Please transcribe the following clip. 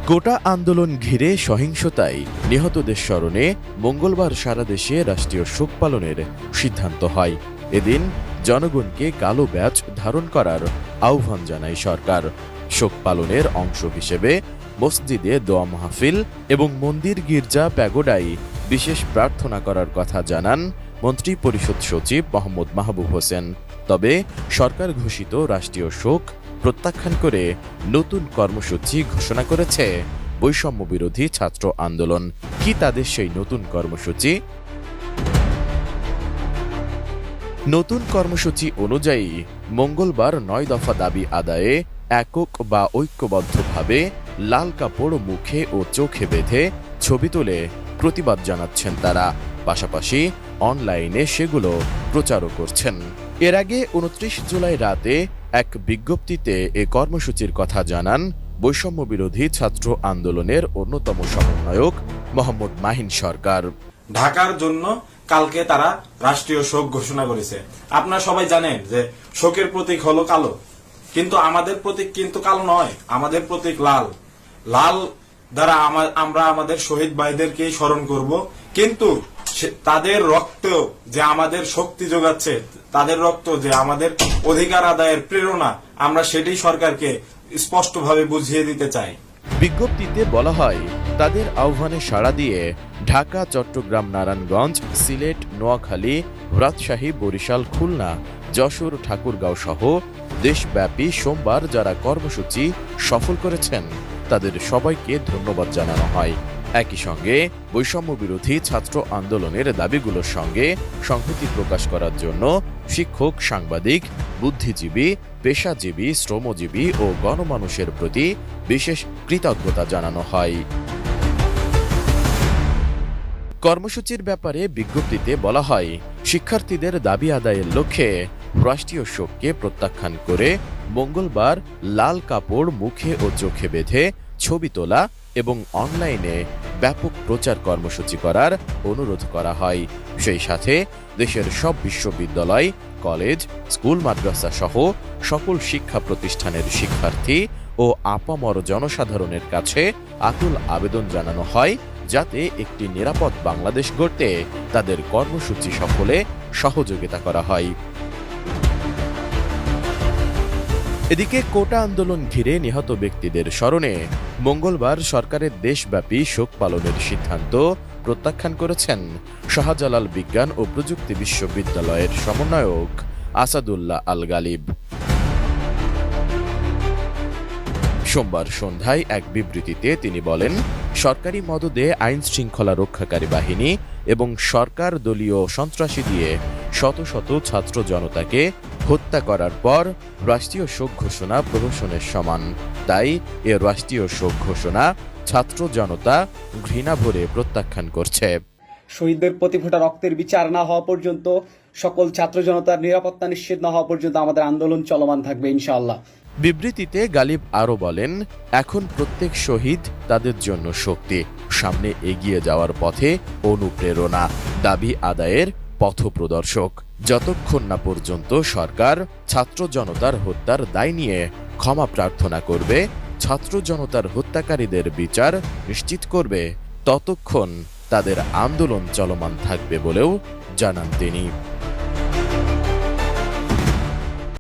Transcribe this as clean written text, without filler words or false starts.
কোটা আন্দোলন ঘিরে সহিংসতায় নিহতদের স্মরণে মঙ্গলবার সারা দেশে রাষ্ট্রীয় শোক পালনের সিদ্ধান্ত হয়। এদিন জনগণকে কালো ব্যাজ ধারণ করার আহ্বান জানায় সরকার। শোক পালনের অংশ হিসেবে মসজিদে দোয়া মাহফিল এবং মন্দির গির্জা প্যাগোডায় বিশেষ প্রার্থনা করার কথা জানান মন্ত্রী পরিষদ সচিব মোহাম্মদ মাহবুব হোসেন। তবে সরকার ঘোষিত রাষ্ট্রীয় শোক প্রত্যাখ্যান করে নতুন কর্মসূচি ঘোষণা করেছে বৈষম্য বিরোধী ছাত্র আন্দোলন। কি তাদের সেই নতুন কর্মসূচি? নতুন কর্মসূচি অনুযায়ী মঙ্গলবার ৯ দফা দাবি আদায়ে একক বা ঐক্যবদ্ধভাবে লাল কাপড় মুখে ও চোখে বেঁধে ছবি তুলে প্রতিবাদ জানাচ্ছেন তারা। পাশাপাশি অনলাইনে সেগুলো প্রচারও করছেন। এর আগে ২৯ জুলাই রাতে এক বিজ্ঞপ্তিতে এ কর্মসূচির কথা জানান বৈষম্য বিরোধী ছাত্র আন্দোলনের অন্যতম সমন্বয়ক মোহাম্মদ মাহিন সরকার। ঢাকার জন্য কালকে তারা রাষ্ট্রীয় শোক ঘোষণা করেছে। আপনারা সবাই জানেন যে শোকের প্রতীক হলো কালো, কিন্তু আমাদের প্রতীক কিন্তু কালো নয়, আমাদের প্রতীক লাল। লাল দ্বারা আমরা আমাদের শহীদ ভাইদেরকে স্মরণ করব, কিন্তু তাদের রক্ত যে আমাদের শক্তি যোগাচ্ছে, তাদের রক্ত যে আমাদের অধিকার আদায়ের প্রেরণা, আমরা সেটাই সরকারকে স্পষ্টভাবে বুঝিয়ে দিতে চাই। বিজ্ঞপ্তিতে বলা হয়, তাদের আহ্বানে সাড়া দিয়ে ঢাকা, চট্টগ্রাম, নারায়ণগঞ্জ, সিলেট, নোয়াখালী, রাজশাহী, বরিশাল, খুলনা, যশোর, ঠাকুরগাঁও সহ দেশব্যাপী সোমবার যারা কর্মসূচি সফল করেছেন তাদের সবাইকে ধন্যবাদ জানানো হয়। একই সঙ্গে বৈষম্য বিরোধী ছাত্র আন্দোলনের দাবিগুলোর সঙ্গে সংহতি প্রকাশ করার জন্য শিক্ষক, সাংবাদিক, বুদ্ধিজীবী, পেশাজীবী, শ্রমজীবী ও গণমানুষের প্রতি বিশেষ কৃতজ্ঞতা জানানো হয়। কর্মসূচির ব্যাপারে বিজ্ঞপ্তিতে বলা হয়, শিক্ষার্থীদের দাবি আদায়ের লক্ষ্যে রাষ্ট্রীয় শোককে প্রত্যাখ্যান করে মঙ্গলবার লাল কাপড় মুখে ও চোখে বেঁধে ছবি তোলা এবং অনলাইনে ব্যাপক প্রচার কর্মসূচি করার অনুরোধ করা হয়। সেই সাথে দেশের সব বিশ্ববিদ্যালয়, কলেজ, স্কুল, মাদ্রাসা সহ সকল শিক্ষা প্রতিষ্ঠানের শিক্ষার্থী ও আপামর জনসাধারণের কাছে আকুল আবেদন জানানো হয় যাতে একটি নিরাপদ বাংলাদেশ গড়তে তাদের কর্মসূচি সফলে সহযোগিতা করা হয়। এদিকে কোটা আন্দোলন ঘিরে নিহত ব্যক্তিদের স্মরণে মঙ্গলবার সরকারের দেশব্যাপী শোক পালনের সিদ্ধান্ত প্রত্যাখ্যান করেছেন শাহজালাল বিজ্ঞান ও প্রযুক্তি বিশ্ববিদ্যালয়ের সমন্বয়ক আসাদুল্লাহ আল গালিব। সোমবার সন্ধ্যায় এক বিবৃতিতে তিনি বলেন, সরকারি মদদে আইন শৃঙ্খলা রক্ষাকারী বাহিনী এবং সরকার দলীয় সন্ত্রাসী দিয়ে শত শত ছাত্র জনতাকে হত্যা করার পর রাষ্ট্রীয় শোক ঘোষণা প্রহসনের সমান। তাই এ রাষ্ট্রীয় শোক ঘোষণা ছাত্র জনতা ঘৃণা ভরে প্রত্যাখ্যান করছে। শহীদদের প্রতি ফোঁটা রক্তের বিচার না হওয়া পর্যন্ত, সকল ছাত্র জনতার নিরাপত্তা নিশ্চিত না হওয়া পর্যন্ত আমাদের আন্দোলন চলমান থাকবে ইনশাআল্লাহ। বিবৃতিতে গালিব আরও বলেন, এখন প্রত্যেক শহীদ তাদের জন্য শক্তি, সামনে এগিয়ে যাওয়ার পথে অনুপ্রেরণা, দাবি আদায়ের পথপ্রদর্শক। যতক্ষণ না পর্যন্ত সরকার ছাত্র জনতার হত্যার দায় নিয়ে ক্ষমা প্রার্থনা করবে, ছাত্র জনতার হত্যাকারীদের বিচার নিশ্চিত করবে, ততক্ষণ তাদের আন্দোলন চলমান থাকবে বলেও জানান তিনি।